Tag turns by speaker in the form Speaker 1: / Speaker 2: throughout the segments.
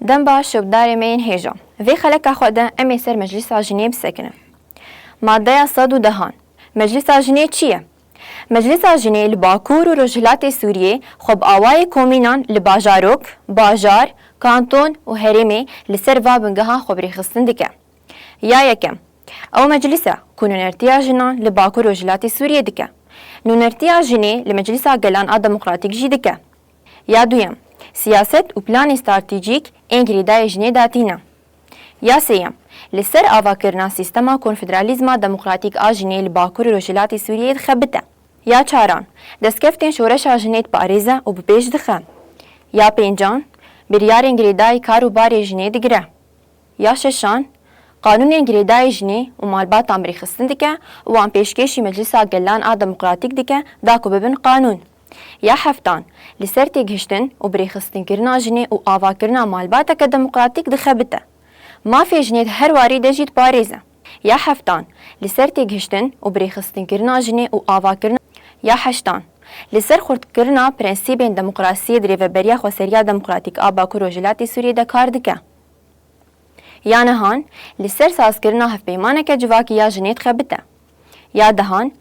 Speaker 1: دم باش شبدار مین هیجا وی خلق خواده امی سر مجلس جنیب سکنه. ماده 110 مجلس جنیب چیه؟ مجلس جنیب لباکور و رجلات سوریه خب آوای کومینان لباجاروک، باجار، کانتون و هریمی لسر و بنگها خبری خستن دکه. یا یکم او مجلسه کنون ارتیاجنا لباکور و رجلات سوریه دکه. نون ارتیاجنی لمجلس گلان دموکراتیک جی دکه. یا دویم سیاست و پلان استراتیجیک انگریدای جنی داتینا. یا سیم لسر آواکرنا سیستما کنفدرالیزما دموکراتیک آجنی لباکور رجلات سوریه دخبته. یا چاران دستکفتین شورش آجنیت پاریزه و بپیش دخه. یا پینجان بریار انگریدای کارو بار جنی دگره. یا ششان قانون انگریدای جنی و مالبات امری خستن دکه و آن پیشکشی مجلس گلان دموکراتیک دکه داکو ببن قانون. یا هفتان لسر تیگهشتن و بریخستن کرنا جنی و آوا کرنا مالباتا که دموکراتیک دخبته. ما فی جنیت هر واری دجید پاریزه. یا هفتان لسر تیگهشتن و بریخستن کرنا جنی و آوا کرنا. یا هشتان لسر خورد کرنا پرنسیبین دموکراسی دریو بریا خواسریا دموکراتیک باکور رجلاتی سوریه ده کار دکه. یا نهان لسر ساز کرنا هف پیمانه که جواکی یا جنیت خبته. یا دهان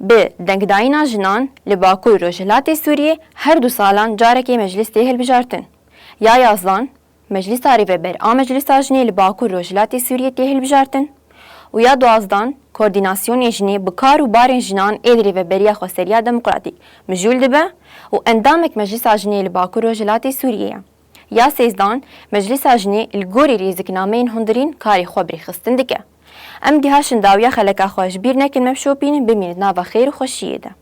Speaker 1: به دنگداینا جنان لباکور رجلات سوریه هر 2 سالان جارکی مجلس تهل بجارتن. یا یازدان مجلس تاریو بر مجلس جنی لباکور رجلات سوریه تهل بجارتن. و یا 12 کوردیناسیون جنی بکار و بارن جنان ادری و بریا خواسریا دموکراتیک مجول دبه و اندامک مجلس جنی لباکور رجلات سوریه. یا 13 مجلس جنی الگوری ریزکنامین هندرین کاری خبری خستن دکه. ام گهاشن داویا خلقا خوش بیر نکن مبشوپین بمینید ناوا خیر و خوشیه ده.